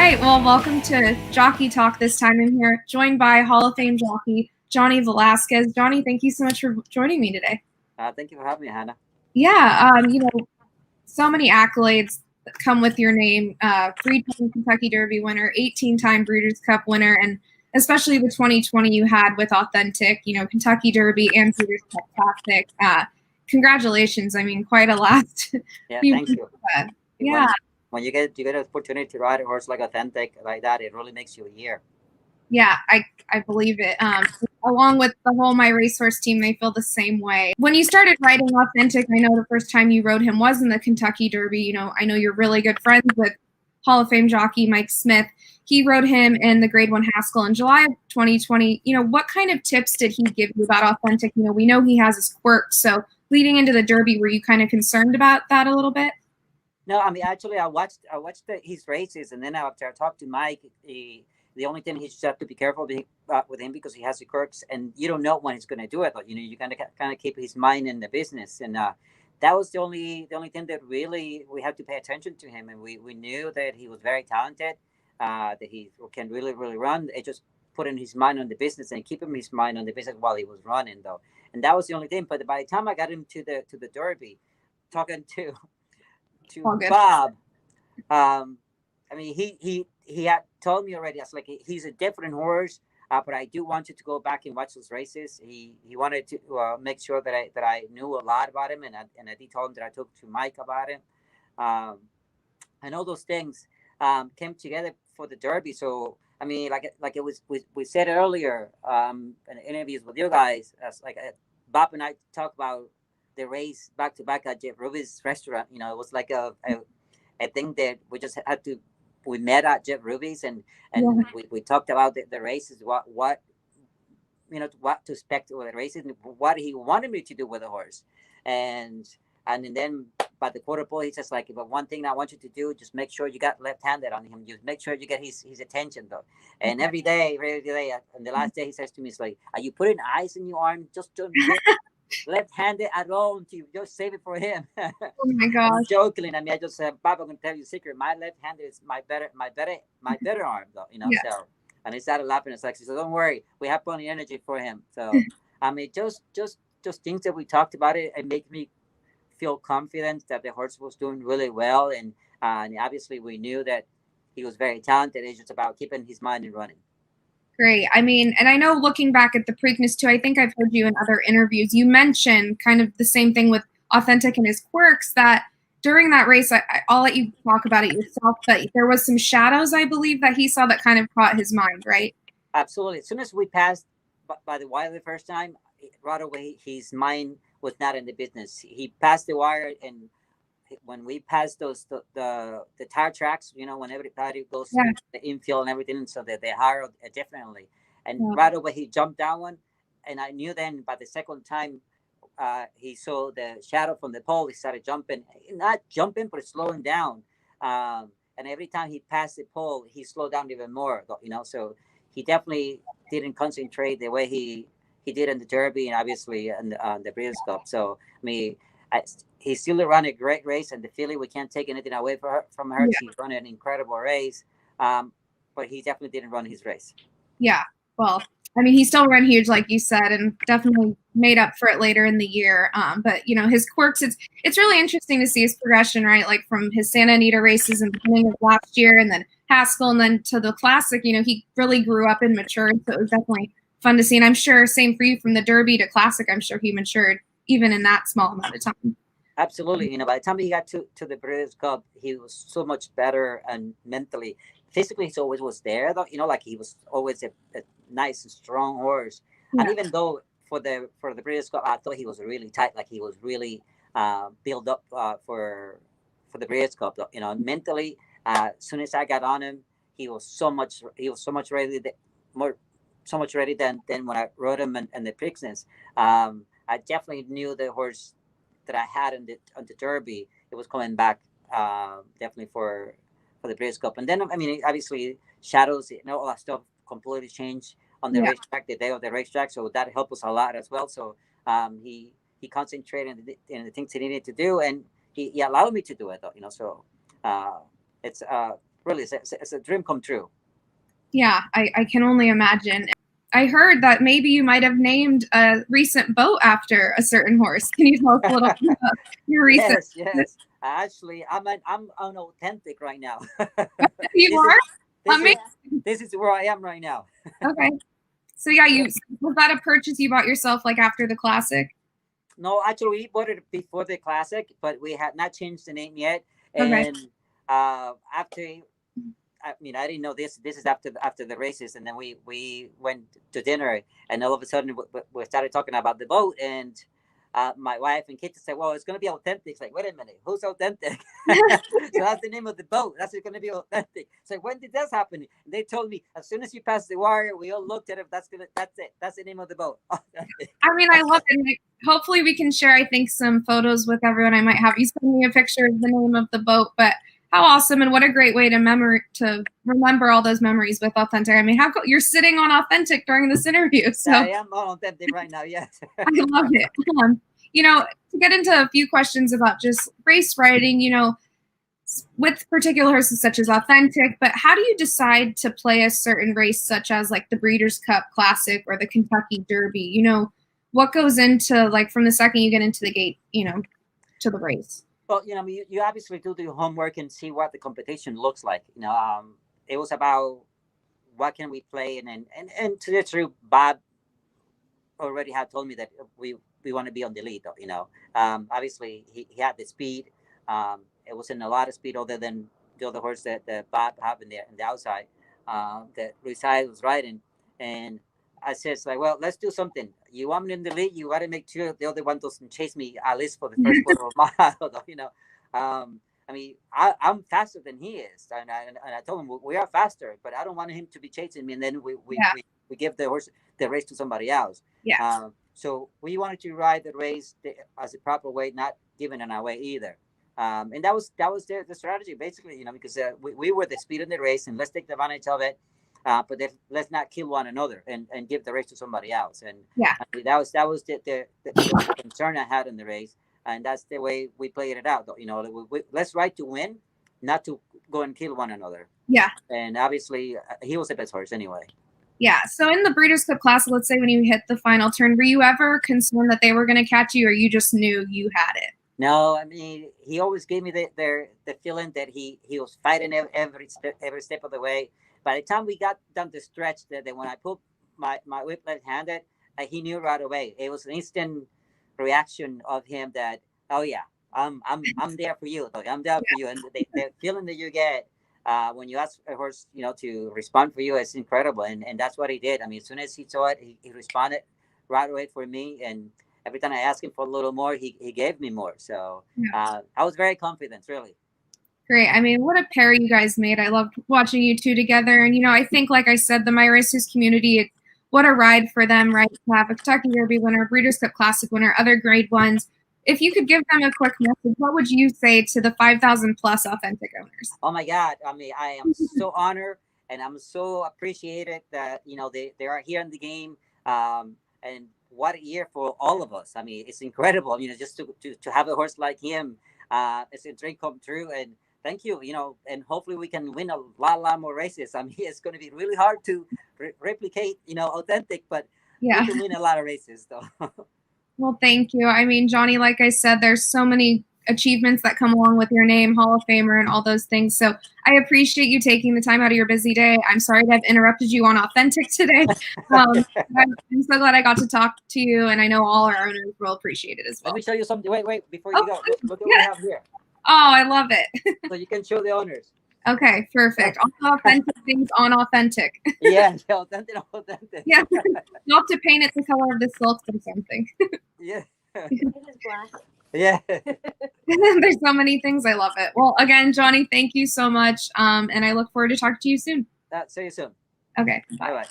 right, well, welcome to Jockey Talk this time. I'm here joined by Hall of Fame jockey Johnny Velazquez. Johnny, thank you so much for joining me today. Thank you for having me, Hannah. Yeah, so many accolades that come with your name. 3-time Kentucky Derby winner, 18-time Breeders' Cup winner, and especially the 2020 you had with Authentic, Kentucky Derby and Breeders' Cup Classic. Congratulations. I mean, quite a last Yeah, few thank you. Yeah. When you get an opportunity to ride a horse like Authentic like that, it really makes you a year. Yeah, I believe it. Along with the whole My Racehorse team, they feel the same way. When you started riding Authentic, I know the first time you rode him was in the Kentucky Derby. I know you're really good friends with Hall of Fame jockey Mike Smith. He rode him in the Grade 1 Haskell in July of 2020. What kind of tips did he give you about Authentic? We know he has his quirks. So leading into the Derby, were you kind of concerned about that a little bit? No, I mean, actually, I watched his races, and then after I talked to Mike, the only thing he just have to be careful with him because he has the quirks, and you don't know when he's going to do it. But you kind of keep his mind in the business, and that was the only thing that really we had to pay attention to him, and we knew that he was very talented, that he can really run. It just putting his mind on the business and keeping his mind on the business while he was running, though, and that was the only thing. But by the time I got him to the Derby, talking to Bob, I mean, he had told me already. I was like, he's a different horse, but I do want you to go back and watch those races. He wanted to make sure that I knew a lot about him, and I did tell him that I talked to Mike about him, and all those things came together for the Derby. So I mean, like it was we said earlier in interviews with you guys, as Bob and I talked about the race back to back at Jeff Ruby's restaurant. It was like a thing that we just had to. We met at Jeff Ruby's and we talked about the races, what what to expect with the races, and what he wanted me to do with the horse, and then by the quarter pole he says but one thing I want you to do, just make sure you got left-handed on him, just make sure you get his attention though, and every day, and the last day he says to me, it's like, are you putting ice in your arm? Just don't left-handed at all, to just save it for him. Oh my gosh! I'm joking. I mean, I just said, Bob, I'm gonna tell you a secret. My left-handed is my better arm, though. Yeah. So, and he started laughing. It's like, she said, don't worry, we have plenty of energy for him. So, I mean, just things that we talked about it make me feel confident that the horse was doing really well, and obviously we knew that he was very talented. It's just about keeping his mind and running. Great. I mean, and I know looking back at the Preakness too, I think I've heard you in other interviews, you mentioned kind of the same thing with Authentic and his quirks, that during that race, I'll let you talk about it yourself, but there was some shadows, I believe, that he saw that kind of caught his mind, right? Absolutely. As soon as we passed by the wire the first time, right away, his mind was not in the business. He passed the wire, and when we passed the tire tracks, when everybody goes to the infield and everything, so that they hire differently. And right away he jumped down one, and I knew then by the second time he saw the shadow from the pole, he started jumping, not jumping, but slowing down. And every time he passed the pole, he slowed down even more. So he definitely didn't concentrate the way he did in the Derby and obviously in the Breeders' Cup. So I mean. He still ran a great race, and the filly, we can't take anything away from her. She ran an incredible race, but he definitely didn't run his race. Yeah, well, I mean, he still ran huge, like you said, and definitely made up for it later in the year. But his quirks, it's really interesting to see his progression, right? Like from his Santa Anita races in the beginning of last year, and then Haskell, and then to the Classic. He really grew up and matured, so it was definitely fun to see. And I'm sure same for you, from the Derby to Classic. I'm sure he matured even in that small amount of time. Absolutely. By the time he got to the Breeders' Cup, he was so much better, and mentally, physically, he always was there. Though, like he was always a nice, strong horse. Yeah. And even though for the Breeders' Cup, I thought he was really tight, like he was really built up for the Breeders' Cup. Though, mentally, as soon as I got on him, he was so much ready, so much ready than when I rode him in the Preakness. I definitely knew the horse that I had on the Derby. It was coming back definitely for the Breeders' Cup. And then, I mean, obviously shadows, all that stuff completely changed on the racetrack, the day of the racetrack. So that helped us a lot as well. So he concentrated in the things he needed to do, and he allowed me to do it, though. So it's really, it's a dream come true. Yeah, I can only imagine. I heard that maybe you might have named a recent boat after a certain horse. Can you tell us a little bit about your recent? Yes. Actually, I'm unauthentic right now. You this is are? this is Amazing. this is where I am right now. Okay. So yeah, was that a purchase you bought yourself like after the classic? No, actually, we bought it before the classic, but we had not changed the name yet. Okay. And after, I mean, I didn't know this. This is after the races, and then we went to dinner, and all of a sudden we started talking about the boat, and my wife and kids said, "Well, it's going to be authentic." It's like, wait a minute, who's authentic? So that's the name of the boat. That's going to be authentic. So when did this happen? And they told me as soon as you pass the wire, we all looked at it. That's it. That's the name of the boat. Authentic. I mean, I love it. Hopefully we can share, I think, some photos with everyone. I might have you send me a picture of the name of the boat, but how awesome and what a great way to remember all those memories with authentic. I mean, you're sitting on authentic during this interview. So I am on authentic right now. Yes. I love it. To get into a few questions about just race riding, with particular horses such as authentic, but how do you decide to play a certain race such as like the Breeders' Cup Classic or the Kentucky Derby? What goes into like from the second you get into the gate, to the race? Well, you obviously do your homework and see what the competition looks like. It was about what can we play, and to the truth, Bob already had told me that we want to be on the lead. Obviously he had the speed. It wasn't a lot of speed other than the other horse that Bob had in the outside that Reside was riding, and I said, like, well, let's do something. You want me in the lead, you got to make sure the other one doesn't chase me at least for the first quarter of a mile. I mean, I'm faster than he is, and I told him we are faster, but I don't want him to be chasing me, and then we give the race to somebody else. Yeah. So we wanted to ride the race as a proper way, not giving it away either. And that was the strategy basically, because we were the speed in the race, and let's take advantage of it. But let's not kill one another and give the race to somebody else. And that was the concern I had in the race, and that's the way we played it out. Let's ride to win, not to go and kill one another. Yeah. And obviously, he was the best horse anyway. Yeah. So in the Breeders' Cup Classic, let's say when you hit the final turn, were you ever concerned that they were going to catch you, or you just knew you had it? No, I mean, he always gave me the feeling that he was fighting every step of the way. By the time we got down the stretch, that when I put my whip left-handed, he knew right away. It was an instant reaction of him that, oh yeah, I'm there for you. I'm there for you. And the feeling that you get when you ask a horse, to respond for you, is incredible. And that's what he did. I mean, as soon as he saw it, he responded right away for me. And every time I asked him for a little more, he gave me more. So I was very confident, really. Great. I mean, what a pair you guys made. I loved watching you two together. And, I think, like I said, the My Racers community, what a ride for them, right? To have a Kentucky Derby winner, Breeders' Cup Classic winner, other grade ones. If you could give them a quick message, what would you say to the 5,000 plus authentic owners? Oh my God. I mean, I am so honored, and I'm so appreciated that, they are here in the game. And what a year for all of us. I mean, it's incredible. Just to have a horse like him, it's a dream come true. And thank you, and hopefully we can win a lot more races. I mean, it's going to be really hard to replicate, authentic, but we can win a lot of races, though. Well, thank you. I mean, Johnny, like I said, there's so many achievements that come along with your name, Hall of Famer, and all those things. So I appreciate you taking the time out of your busy day. I'm sorry to have interrupted you on Authentic today. I'm so glad I got to talk to you, and I know all our owners will appreciate it as well. Let me show you something. Wait, before you go, look at what we have here. Oh, I love it. So you can show the owners. Okay, perfect. All authentic things on authentic. Yeah, authentic. Yeah, you'll have to paint it the color of the silk or something. Yeah. It is black. Yeah. There's so many things. I love it. Well, again, Johnny, thank you so much. And I look forward to talking to you soon. See you soon. Okay, bye. Bye-bye.